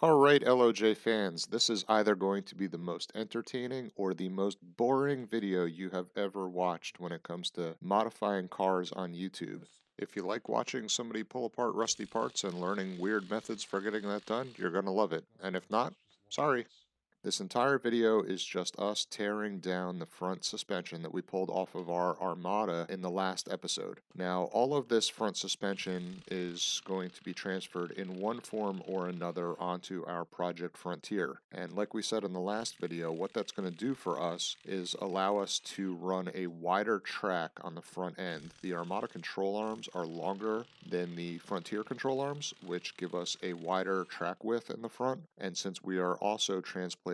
Alright, LOJ fans, this is either going to be the most entertaining or the most boring video you have ever watched when it comes to modifying cars on YouTube. If you like watching somebody pull apart rusty parts and learning weird methods for getting that done, you're going to love it. And if not, sorry. This entire video is just us tearing down the front suspension that we pulled off of our Armada in the last episode. Now, all of this front suspension is going to be transferred in one form or another onto our Project Frontier. And like we said in the last video, what that's going to do for us is allow us to run a wider track on the front end. The Armada control arms are longer than the Frontier control arms, which give us a wider track width in the front. And since we are also transplanting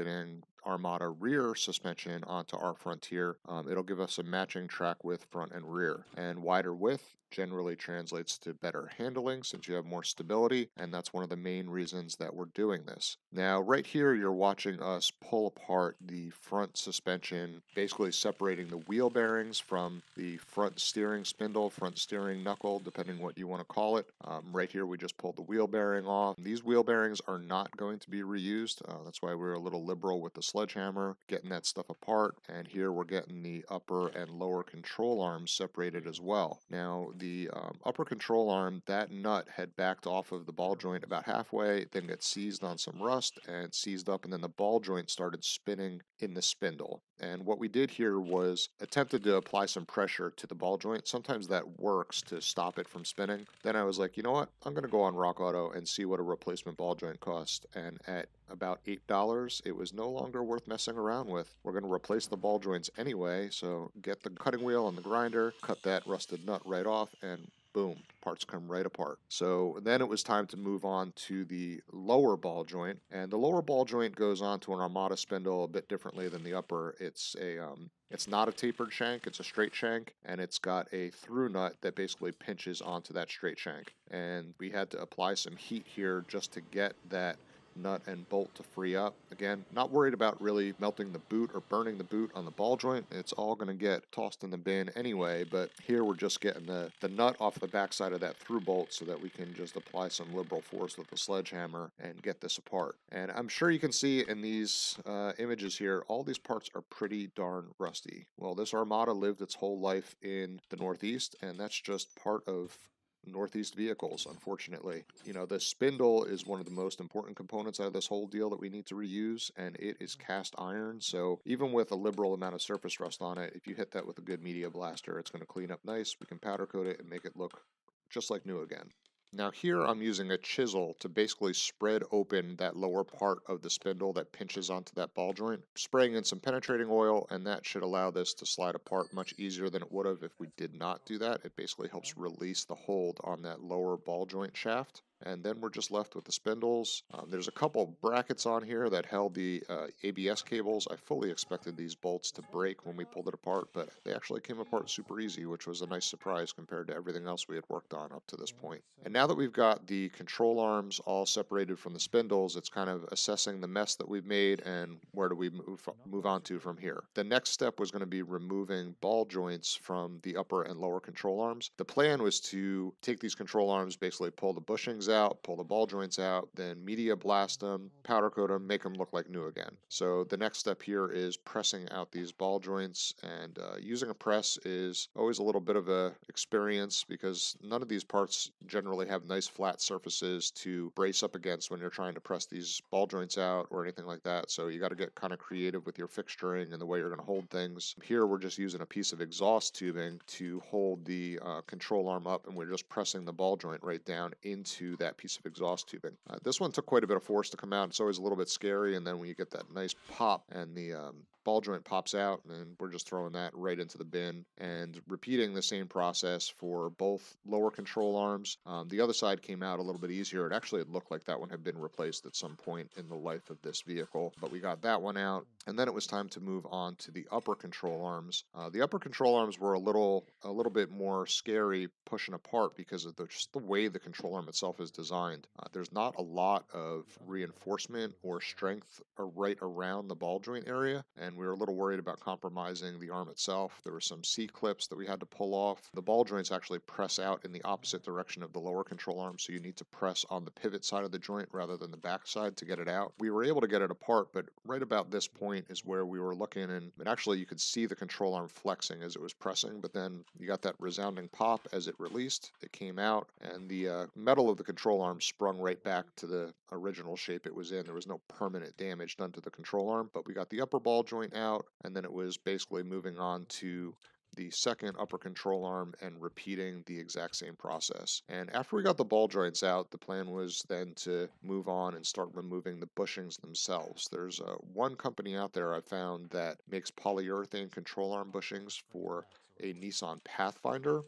Armada rear suspension onto our Frontier, it'll give us a matching track width front and rear. And wider width generally translates to better handling since you have more stability, and that's one of the main reasons that we're doing this. Now, right here, you're watching us pull apart the front suspension, basically separating the wheel bearings from the front steering spindle, front steering knuckle, depending what you want to call it. Right here, we just pulled the wheel bearing off. These wheel bearings are not going to be reused. That's why we're a little liberal with the sledgehammer, getting that stuff apart. And here we're getting the upper and lower control arms separated as well. Now, the upper control arm, that nut had backed off of the ball joint about halfway, then got seized on some rust and seized up, and then the ball joint started spinning in the spindle. And what we did here was attempted to apply some pressure to the ball joint. Sometimes that works to stop it from spinning. Then I was like, you know what? I'm going to go on Rock Auto and see what a replacement ball joint costs. And at about $8, it was no longer worth messing around with. We're going to replace the ball joints anyway, so get the cutting wheel and the grinder, cut that rusted nut right off, and boom, parts come right apart. So then it was time to move on to the lower ball joint, and the lower ball joint goes onto an Armada spindle a bit differently than the upper. It's not a tapered shank, it's a straight shank, and it's got a through nut that basically pinches onto that straight shank. And we had to apply some heat here just to get that nut and bolt to free up. Again, not worried about really melting the boot or burning the boot on the ball joint. It's all going to get tossed in the bin anyway, but here we're just getting the nut off the backside of that through bolt so that we can just apply some liberal force with the sledgehammer and get this apart. And I'm sure you can see in these images here, all these parts are pretty darn rusty. Well, this Armada lived its whole life in the Northeast, and that's just part of Northeast vehicles, unfortunately. You know, the spindle is one of the most important components out of this whole deal that we need to reuse, and it is cast iron, so even with a liberal amount of surface rust on it, if you hit that with a good media blaster, it's going to clean up nice. We can powder coat it and make it look just like new again. Now here I'm using a chisel to basically spread open that lower part of the spindle that pinches onto that ball joint, spraying in some penetrating oil, and that should allow this to slide apart much easier than it would have if we did not do that. It basically helps release the hold on that lower ball joint shaft. And then we're just left with the spindles. There's a couple brackets on here that held the ABS cables. I fully expected these bolts to break when we pulled it apart, but they actually came apart super easy, which was a nice surprise compared to everything else we had worked on up to this point. And now that we've got the control arms all separated from the spindles, it's kind of assessing the mess that we've made and where do we move on to from here. The next step was going to be removing ball joints from the upper and lower control arms. The plan was to take these control arms, basically pull the bushings out, pull the ball joints out, then media blast them, powder coat them, make them look like new again. So the next step here is pressing out these ball joints, and using a press is always a little bit of a experience because none of these parts generally have nice flat surfaces to brace up against when you're trying to press these ball joints out or anything like that. So you got to get kind of creative with your fixturing and the way you're going to hold things. Here we're just using a piece of exhaust tubing to hold the control arm up, and we're just pressing the ball joint right down into that piece of exhaust tubing. This one took quite a bit of force to come out. It's always a little bit scary, and then when you get that nice pop and the ball joint pops out, and we're just throwing that right into the bin and repeating the same process for both lower control arms. The other side came out a little bit easier. It actually looked like that one had been replaced at some point in the life of this vehicle, but we got that one out. And then it was time to move on to the upper control arms. The upper control arms were a little bit more scary pushing apart because of just the way the control arm itself was designed. There's not a lot of reinforcement or strength right around the ball joint area, and we were a little worried about compromising the arm itself. There were some C-clips that we had to pull off. The ball joints actually press out in the opposite direction of the lower control arm, so you need to press on the pivot side of the joint rather than the back side to get it out. We were able to get it apart, but right about this point is where we were looking, and actually you could see the control arm flexing as it was pressing, but then you got that resounding pop as it released. It came out, and the metal of the control arm sprung right back to the original shape it was in. There was no permanent damage done to the control arm, but we got the upper ball joint out, and then it was basically moving on to the second upper control arm and repeating the exact same process. And after we got the ball joints out, the plan was then to move on and start removing the bushings themselves. There's one company out there I found that makes polyurethane control arm bushings for a Nissan Pathfinder,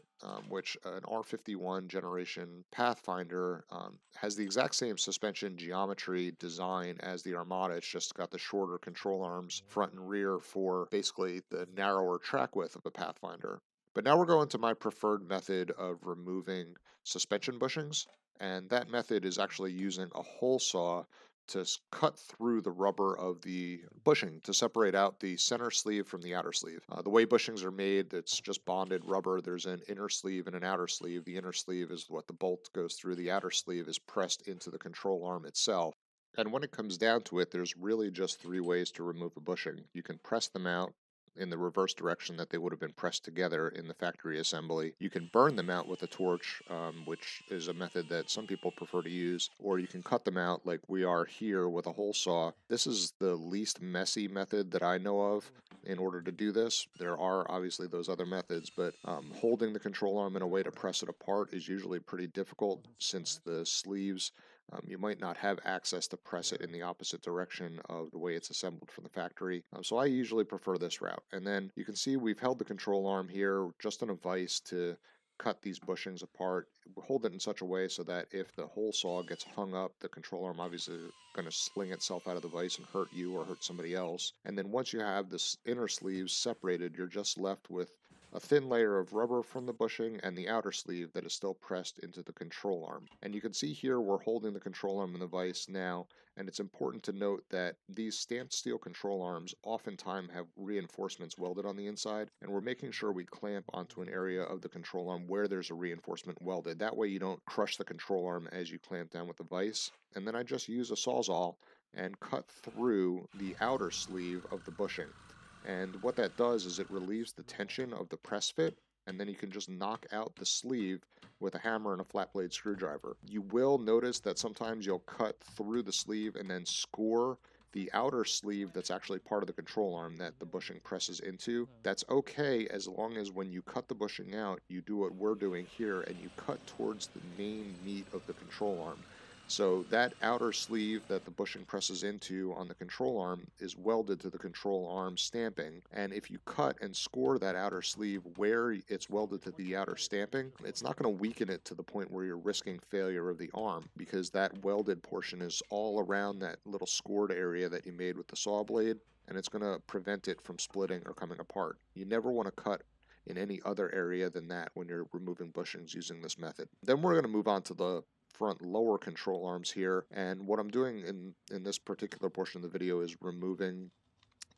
which an R51 generation Pathfinder has the exact same suspension geometry design as the Armada. It's just got the shorter control arms front and rear for basically the narrower track width of a Pathfinder. But now we're going to my preferred method of removing suspension bushings, and that method is actually using a hole saw to cut through the rubber of the bushing to separate out the center sleeve from the outer sleeve. The way bushings are made, it's just bonded rubber. There's an inner sleeve and an outer sleeve. The inner sleeve is what the bolt goes through. The outer sleeve is pressed into the control arm itself. And when it comes down to it, there's really just three ways to remove a bushing. You can press them out in the reverse direction that they would have been pressed together in the factory assembly. You can burn them out with a torch, which is a method that some people prefer to use, or you can cut them out like we are here with a hole saw. This is the least messy method that I know of in order to do this. There are obviously those other methods, but holding the control arm in a way to press it apart is usually pretty difficult since the sleeves you might not have access to press it in the opposite direction of the way it's assembled from the factory. So I usually prefer this route. And then you can see we've held the control arm here just in a vise to cut these bushings apart. We hold it in such a way so that if the hole saw gets hung up, the control arm obviously is going to sling itself out of the vise and hurt you or hurt somebody else. And then once you have this inner sleeves separated, you're just left with a thin layer of rubber from the bushing and the outer sleeve that is still pressed into the control arm. And you can see here we're holding the control arm in the vise now, and it's important to note that these stamped steel control arms oftentimes have reinforcements welded on the inside, and we're making sure we clamp onto an area of the control arm where there's a reinforcement welded. That way you don't crush the control arm as you clamp down with the vise. And then I just use a Sawzall and cut through the outer sleeve of the bushing. And what that does is it relieves the tension of the press fit, and then you can just knock out the sleeve with a hammer and a flat blade screwdriver. You will notice that sometimes you'll cut through the sleeve and then score the outer sleeve that's actually part of the control arm that the bushing presses into. That's okay as long as when you cut the bushing out, you do what we're doing here and you cut towards the main meat of the control arm. So that outer sleeve that the bushing presses into on the control arm is welded to the control arm stamping. And if you cut and score that outer sleeve where it's welded to the outer stamping, it's not going to weaken it to the point where you're risking failure of the arm, because that welded portion is all around that little scored area that you made with the saw blade, and it's going to prevent it from splitting or coming apart. You never want to cut in any other area than that when you're removing bushings using this method. Then we're going to move on to the front lower control arms here, and what I'm doing in this particular portion of the video is removing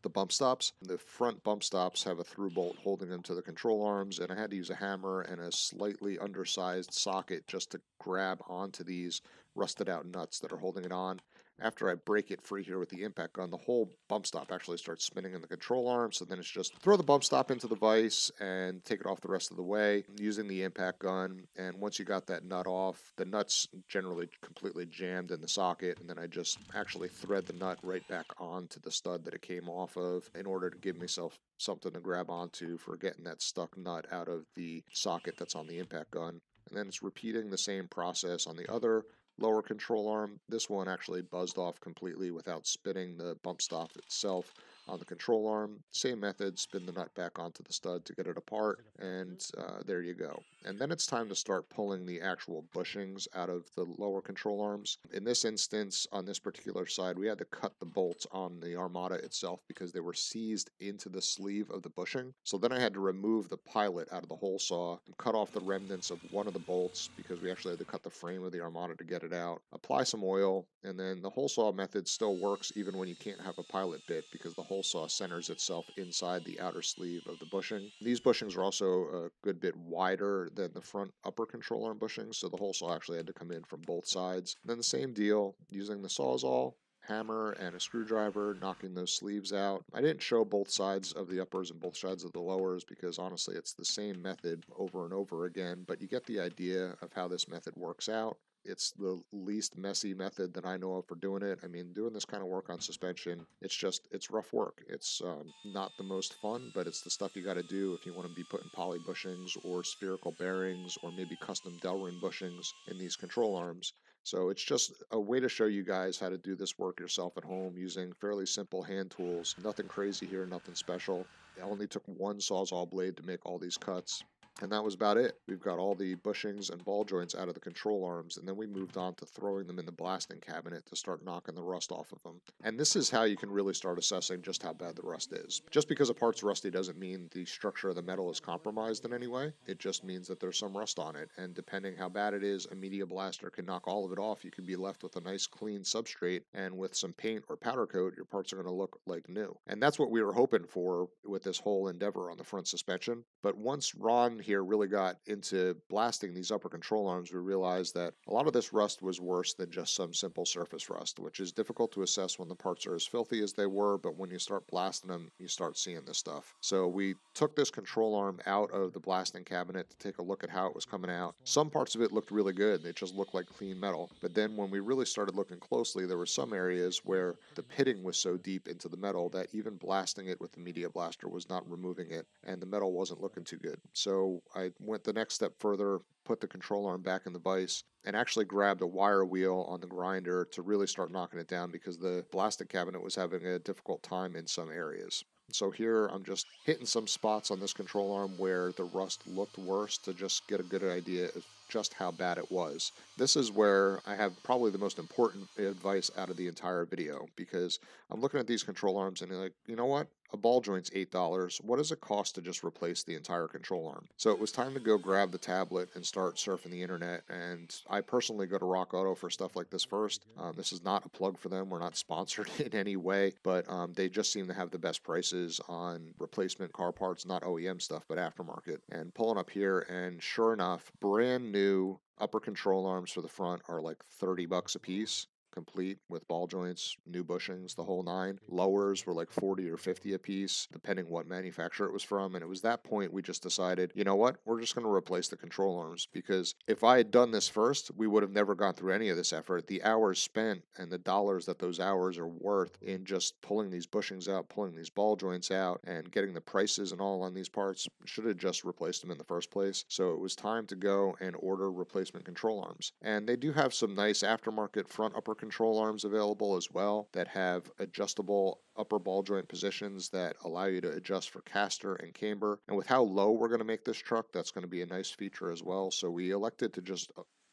the bump stops. The front bump stops have a through bolt holding them to the control arms, and I had to use a hammer and a slightly undersized socket just to grab onto these rusted out nuts that are holding it on. After I break it free here with the impact gun, the whole bump stop actually starts spinning in the control arm, so then it's just throw the bump stop into the vise and take it off the rest of the way using the impact gun. And once you got that nut off, the nut's generally completely jammed in the socket, and then I just actually thread the nut right back onto the stud that it came off of in order to give myself something to grab onto for getting that stuck nut out of the socket that's on the impact gun. And then it's repeating the same process on the other lower control arm. This one actually buzzed off completely without spinning the bump stop itself. On the control arm, same method, spin the nut back onto the stud to get it apart, and there you go. And then it's time to start pulling the actual bushings out of the lower control arms. In this instance, on this particular side, we had to cut the bolts on the Armada itself because they were seized into the sleeve of the bushing. So then I had to remove the pilot out of the hole saw, cut off the remnants of one of the bolts because we actually had to cut the frame of the Armada to get it out, apply some oil, and then the hole saw method still works even when you can't have a pilot bit because the hole saw centers itself inside the outer sleeve of the bushing. These bushings are also a good bit wider than the front upper control arm bushings, so the hole saw actually had to come in from both sides. And then the same deal, using the Sawzall, hammer, and a screwdriver, knocking those sleeves out. I didn't show both sides of the uppers and both sides of the lowers because honestly it's the same method over and over again, but you get the idea of how this method works out. It's the least messy method that I know of for doing it. I mean, doing this kind of work on suspension, it's rough work. It's not the most fun, but it's the stuff you got to do if you want to be putting poly bushings or spherical bearings or maybe custom Delrin bushings in these control arms. So it's just a way to show you guys how to do this work yourself at home using fairly simple hand tools. Nothing crazy here, nothing special. It only took one Sawzall blade to make all these cuts. And that was about it. We've got all the bushings and ball joints out of the control arms, and then we moved on to throwing them in the blasting cabinet to start knocking the rust off of them. And this is how you can really start assessing just how bad the rust is. Just because a part's rusty doesn't mean the structure of the metal is compromised in any way. It just means that there's some rust on it, and depending how bad it is, a media blaster can knock all of it off. You can be left with a nice clean substrate, and with some paint or powder coat, your parts are going to look like new. And that's what we were hoping for with this whole endeavor on the front suspension. But once Ron here really got into blasting these upper control arms, we realized that a lot of this rust was worse than just some simple surface rust, which is difficult to assess when the parts are as filthy as they were, but when you start blasting them, you start seeing this stuff. So we took this control arm out of the blasting cabinet to take a look at how it was coming out. Some parts of it looked really good. They just looked like clean metal. But then when we really started looking closely, there were some areas where the pitting was so deep into the metal that even blasting it with the media blaster was not removing it, and the metal wasn't looking too good. So I went the next step further, put the control arm back in the vise, and actually grabbed a wire wheel on the grinder to really start knocking it down because the blasting cabinet was having a difficult time in some areas. So here I'm just hitting some spots on this control arm where the rust looked worse to just get a good idea of just how bad it was. This is where I have probably the most important advice out of the entire video, because I'm looking at these control arms and like, you know what? A ball joint's $8. What does it cost to just replace the entire control arm? So it was time to go grab the tablet and start surfing the internet, and I personally go to Rock Auto for stuff like this first. This is not a plug for them. We're not sponsored in any way, but they just seem to have the best prices on replacement car parts, not OEM stuff, but aftermarket. And pulling up here, and sure enough, brand new upper control arms for the front are like $30 a piece, complete with ball joints, new bushings, the whole nine. Lowers were like 40 or 50 a piece, depending what manufacturer it was from. And it was that point we just decided, you know what, we're just going to replace the control arms, because if I had done this first, we would have never gone through any of this effort. The hours spent and the dollars that those hours are worth in just pulling these bushings out, pulling these ball joints out, and getting the prices and all on these parts, should have just replaced them in the first place. So it was time to go and order replacement control arms. And they do have some nice aftermarket front upper control arms available as well that have adjustable upper ball joint positions that allow you to adjust for caster and camber. And with how low we're going to make this truck, that's going to be a nice feature as well. So we elected to just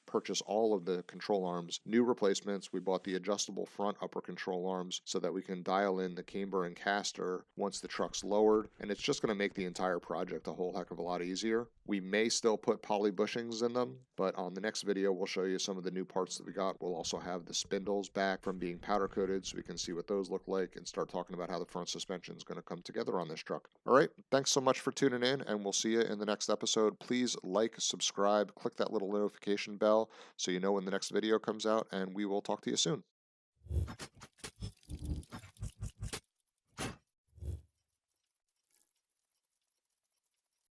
purchase all of the control arms, new replacements. We bought the adjustable front upper control arms so that we can dial in the camber and caster once the truck's lowered, and it's just going to make the entire project a whole heck of a lot easier. We may still put poly bushings in them, but on the next video we'll show you some of the new parts that we got. We'll also have the spindles back from being powder coated so we can see what those look like and start talking about how the front suspension is going to come together on this truck. Alright, thanks so much for tuning in, and we'll see you in the next episode. Please like, subscribe, click that little notification bell so you know when the next video comes out, and we will talk to you soon.